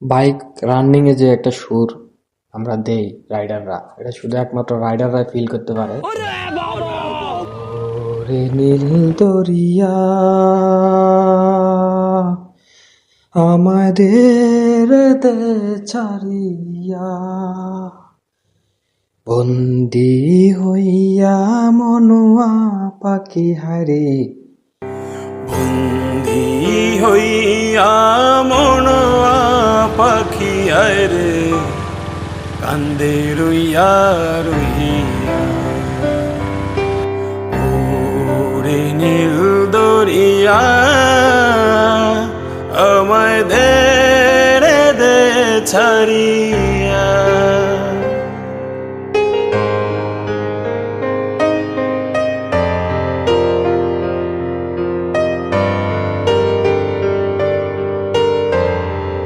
Bike running এ যে একটা সুর আমরা দেই রাইডাররা, এটা শুধু একমাত্র রাইডাররা ফিল করতে পারে। ওরে নীল দরিয়া আমাদের দে ছাড়িয়া, বন্দি হইয়া মনুয়া পাখি হারে, বন্দি হইয়া মনোয়া পাখি আরে, কান্দে রইয়া রইয়া। ওরে নীল দরিয়া আমায় দে রে দে ছাড়িয়া।